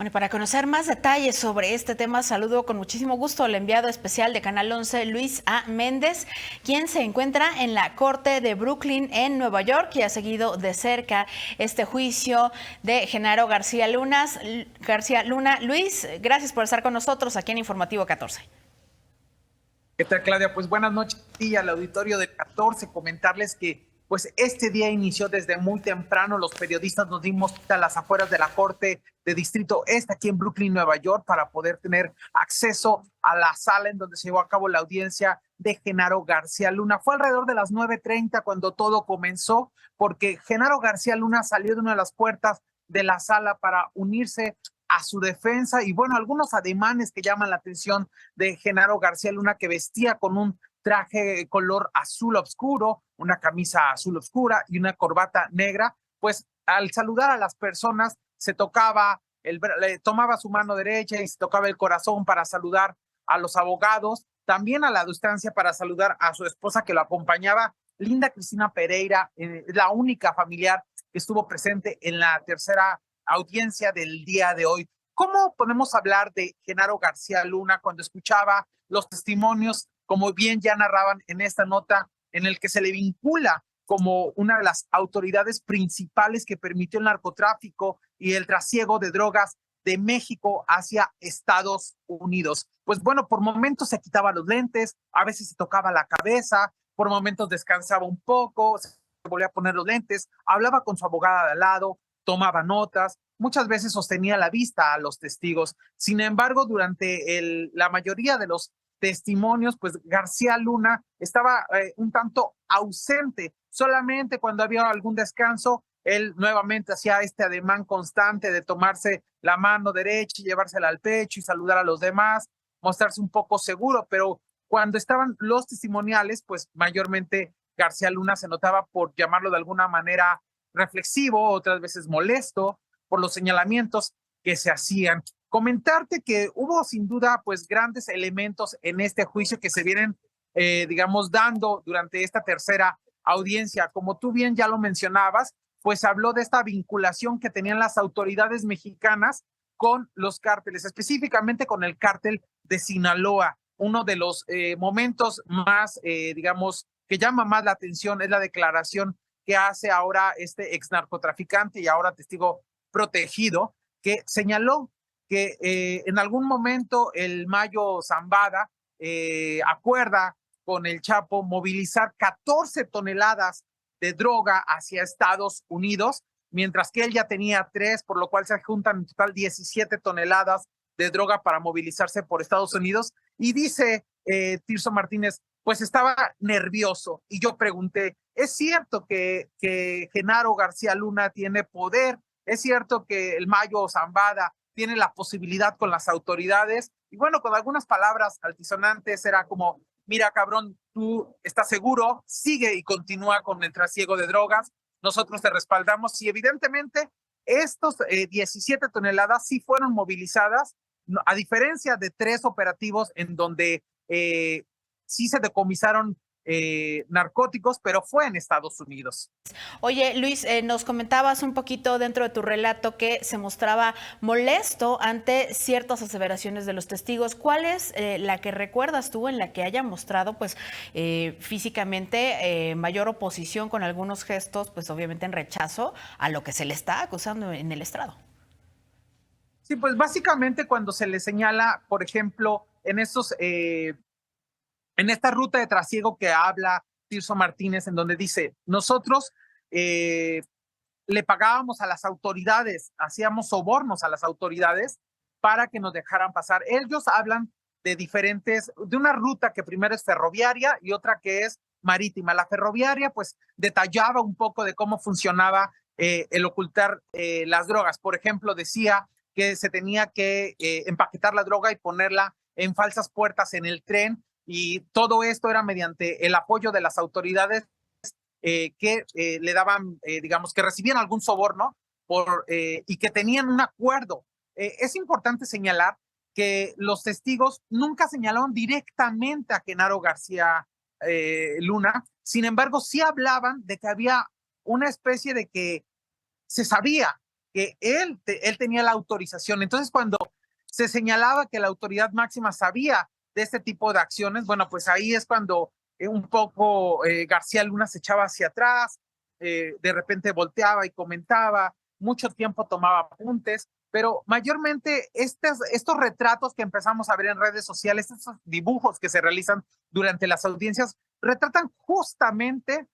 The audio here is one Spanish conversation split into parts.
Bueno, y para conocer más detalles sobre este tema, saludo con muchísimo gusto al enviado especial de Canal 11, Luis A. Méndez, quien se encuentra en la Corte de Brooklyn en Nueva York y ha seguido de cerca este juicio de Genaro García Luna. Luis, gracias por estar con nosotros aquí en Informativo 14. ¿Qué tal, Claudia? Pues buenas noches y al auditorio del 14, comentarles que pues este día inició desde muy temprano. Los periodistas nos dimos a las afueras de la Corte de Distrito Este, aquí en Brooklyn, Nueva York, para poder tener acceso a la sala en donde se llevó a cabo la audiencia de Genaro García Luna. Fue alrededor de las 9:30 cuando todo comenzó, porque Genaro García Luna salió de una de las puertas de la sala para unirse a su defensa y bueno, algunos ademanes que llaman la atención de Genaro García Luna, que vestía con un traje color azul oscuro, una camisa azul oscura y una corbata negra, pues al saludar a las personas se tocaba, le tomaba su mano derecha y se tocaba el corazón para saludar a los abogados, también a la distancia para saludar a su esposa que lo acompañaba, Linda Cristina Pereira, la única familiar que estuvo presente en la tercera audiencia del día de hoy. ¿Cómo podemos hablar de Genaro García Luna cuando escuchaba los testimonios, como bien ya narraban en esta nota, en el que se le vincula como una de las autoridades principales que permitió el narcotráfico y el trasiego de drogas de México hacia Estados Unidos? Pues bueno, por momentos se quitaba los lentes, a veces se tocaba la cabeza, por momentos descansaba un poco, se volvía a poner los lentes, hablaba con su abogada de al lado, tomaba notas, muchas veces sostenía la vista a los testigos. Sin embargo, durante la mayoría de los testimonios, pues García Luna estaba un tanto ausente. Solamente cuando había algún descanso, él nuevamente hacía este ademán constante de tomarse la mano derecha y llevársela al pecho y saludar a los demás, mostrarse un poco seguro, pero cuando estaban los testimoniales, pues mayormente García Luna se notaba, por llamarlo de alguna manera, reflexivo, otras veces molesto por los señalamientos que se hacían. Comentarte que hubo sin duda pues grandes elementos en este juicio que se vienen, digamos, dando durante esta tercera audiencia. Como tú bien ya lo mencionabas, pues habló de esta vinculación que tenían las autoridades mexicanas con los cárteles, específicamente con el cártel de Sinaloa. Uno de los momentos más, digamos, que llama más la atención es la declaración que hace ahora este ex narcotraficante y ahora testigo protegido, que señaló que en algún momento el Mayo Zambada acuerda con el Chapo movilizar 14 toneladas de droga hacia Estados Unidos, mientras que él ya tenía 3, por lo cual se juntan en total 17 toneladas de droga para movilizarse por Estados Unidos. Y dice Tirso Martínez, pues estaba nervioso. Y yo pregunté, ¿es cierto que Genaro García Luna tiene poder? ¿Es cierto que el Mayo Zambada tiene la posibilidad con las autoridades? Y bueno, con algunas palabras altisonantes era como, mira, cabrón, tú estás seguro, sigue y continúa con el trasiego de drogas, nosotros te respaldamos. Y evidentemente estos 17 toneladas sí fueron movilizadas, a diferencia de 3 operativos en donde sí se decomisaron narcóticos, pero fue en Estados Unidos. Oye, Luis, nos comentabas un poquito dentro de tu relato que se mostraba molesto ante ciertas aseveraciones de los testigos. ¿Cuál es la que recuerdas tú en la que haya mostrado, pues, físicamente mayor oposición con algunos gestos, pues, obviamente en rechazo a lo que se le está acusando en el estrado? Sí, pues básicamente cuando se le señala, por ejemplo, en esta ruta de trasiego que habla Tirso Martínez, en donde dice, nosotros le pagábamos a las autoridades, hacíamos sobornos a las autoridades para que nos dejaran pasar. Ellos hablan de una ruta que primero es ferroviaria y otra que es marítima. La ferroviaria pues detallaba un poco de cómo funcionaba el ocultar las drogas. Por ejemplo, decía que se tenía que empaquetar la droga y ponerla en falsas puertas en el tren, y todo esto era mediante el apoyo de las autoridades que le daban, digamos, que recibían algún soborno y que tenían un acuerdo. Es importante señalar que los testigos nunca señalaron directamente a Genaro García Luna, sin embargo, sí hablaban de que había una especie de que se sabía que él tenía la autorización. Entonces, cuando se señalaba que la autoridad máxima sabía de este tipo de acciones, bueno, pues ahí es cuando un poco García Luna se echaba hacia atrás, de repente volteaba y comentaba, mucho tiempo tomaba apuntes, pero mayormente estos retratos que empezamos a ver en redes sociales, estos dibujos que se realizan durante las audiencias, retratan justamente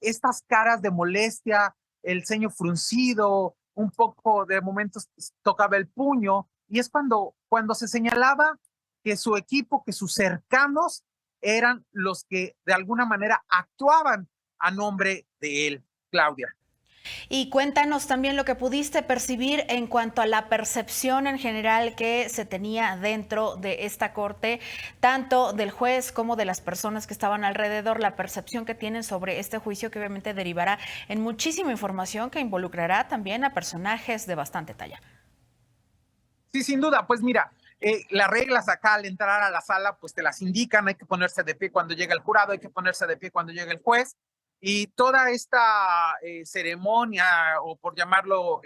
estas caras de molestia, el ceño fruncido, un poco de momentos tocaba el puño, y es cuando se señalaba que su equipo, que sus cercanos eran los que de alguna manera actuaban a nombre de él, Claudia. Y cuéntanos también lo que pudiste percibir en cuanto a la percepción en general que se tenía dentro de esta corte, tanto del juez como de las personas que estaban alrededor, la percepción que tienen sobre este juicio que obviamente derivará en muchísima información que involucrará también a personajes de bastante talla. Sí, sin duda, pues mira, las reglas acá al entrar a la sala, pues te las indican, hay que ponerse de pie cuando llega el jurado, hay que ponerse de pie cuando llega el juez, y toda esta ceremonia, o por llamarlo,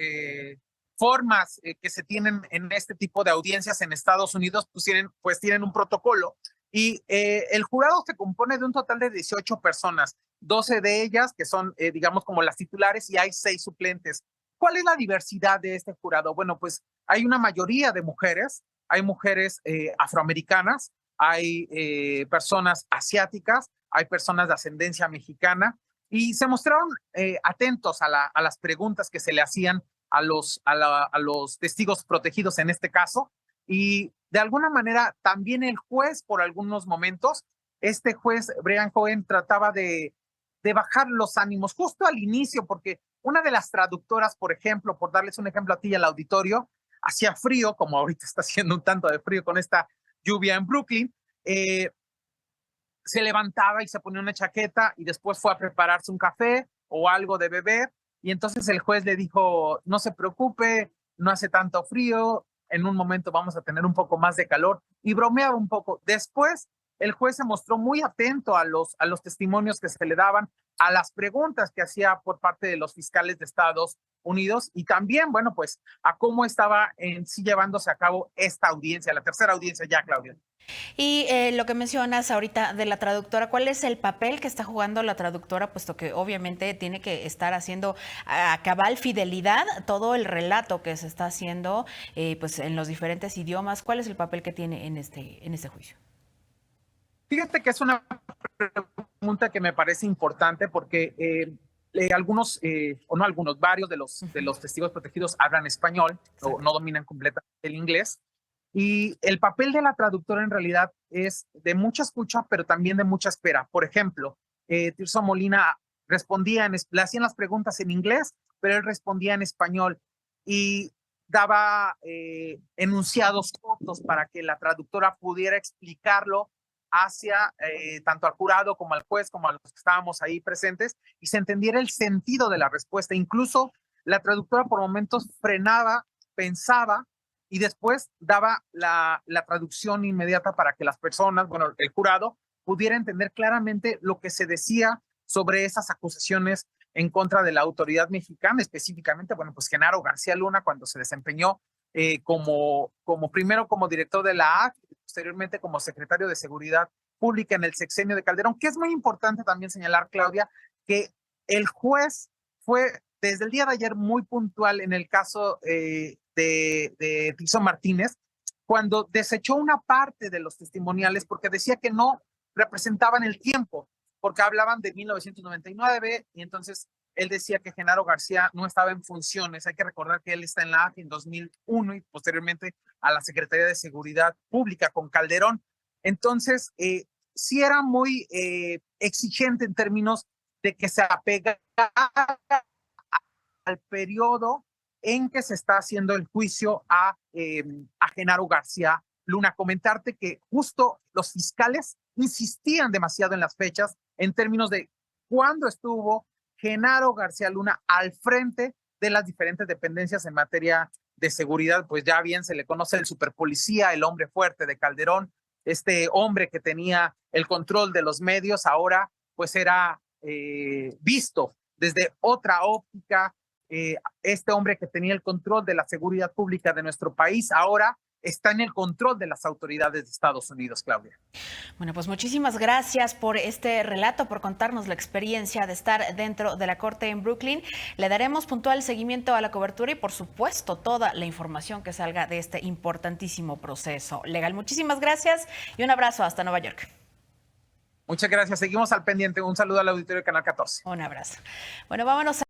formas que se tienen en este tipo de audiencias en Estados Unidos, pues tienen un protocolo, y el jurado se compone de un total de 18 personas, 12 de ellas que son, digamos, como las titulares, y hay 6 suplentes. ¿Cuál es la diversidad de este jurado? Bueno, pues hay una mayoría de mujeres, hay mujeres afroamericanas, hay personas asiáticas, hay personas de ascendencia mexicana, y se mostraron atentos a las preguntas que se le hacían a los testigos protegidos en este caso, y de alguna manera también el juez por algunos momentos, este juez Brian Cohen trataba de bajar los ánimos justo al inicio, porque una de las traductoras, por ejemplo, por darles un ejemplo a ti y al auditorio, hacía frío, como ahorita está haciendo un tanto de frío con esta lluvia en Brooklyn, se levantaba y se ponía una chaqueta y después fue a prepararse un café o algo de beber, y entonces el juez le dijo, no se preocupe, no hace tanto frío, en un momento vamos a tener un poco más de calor, y bromeaba un poco. Después el juez se mostró muy atento a los testimonios que se le daban, a las preguntas que hacía por parte de los fiscales de Estados Unidos, y también, bueno, pues a cómo estaba en sí llevándose a cabo esta audiencia, la tercera audiencia ya, Claudia. Y lo que mencionas ahorita de la traductora, ¿cuál es el papel que está jugando la traductora? Puesto que obviamente tiene que estar haciendo a cabal fidelidad todo el relato que se está haciendo pues en los diferentes idiomas. ¿Cuál es el papel que tiene en este juicio? Fíjate que es una pregunta que me parece importante porque algunos, o no algunos, varios de los testigos protegidos hablan español, o no dominan completamente el inglés. Y el papel de la traductora en realidad es de mucha escucha, pero también de mucha espera. Por ejemplo, Tirso Molina le hacían las preguntas en inglés, pero él respondía en español y daba enunciados cortos para que la traductora pudiera explicarlo hacia tanto al jurado como al juez, como a los que estábamos ahí presentes, y se entendiera el sentido de la respuesta. Incluso la traductora por momentos frenaba, pensaba, y después daba la traducción inmediata para que las personas, bueno, el jurado, pudiera entender claramente lo que se decía sobre esas acusaciones en contra de la autoridad mexicana, específicamente, bueno, pues Genaro García Luna, cuando se desempeñó primero como director de la AC, posteriormente como secretario de Seguridad Pública en el sexenio de Calderón, que es muy importante también señalar, Claudia, que el juez fue desde el día de ayer muy puntual en el caso de Tirso Martínez, cuando desechó una parte de los testimoniales porque decía que no representaban el tiempo, porque hablaban de 1999, y entonces él decía que Genaro García no estaba en funciones. Hay que recordar que él está en la AFI en 2001 y posteriormente a la Secretaría de Seguridad Pública con Calderón. Entonces, sí era muy exigente en términos de que se apegara al periodo en que se está haciendo el juicio a Genaro García Luna. Comentarte que justo los fiscales insistían demasiado en las fechas en términos de cuándo estuvo Genaro García Luna al frente de las diferentes dependencias en materia de seguridad. Pues ya bien se le conoce el superpolicía, el hombre fuerte de Calderón, este hombre que tenía el control de los medios, ahora pues era visto desde otra óptica, este hombre que tenía el control de la seguridad pública de nuestro país, ahora está en el control de las autoridades de Estados Unidos, Claudia. Bueno, pues muchísimas gracias por este relato, por contarnos la experiencia de estar dentro de la corte en Brooklyn. Le daremos puntual seguimiento a la cobertura y, por supuesto, toda la información que salga de este importantísimo proceso legal. Muchísimas gracias y un abrazo hasta Nueva York. Muchas gracias. Seguimos al pendiente. Un saludo al auditorio de Canal 14. Un abrazo. Bueno, vámonos a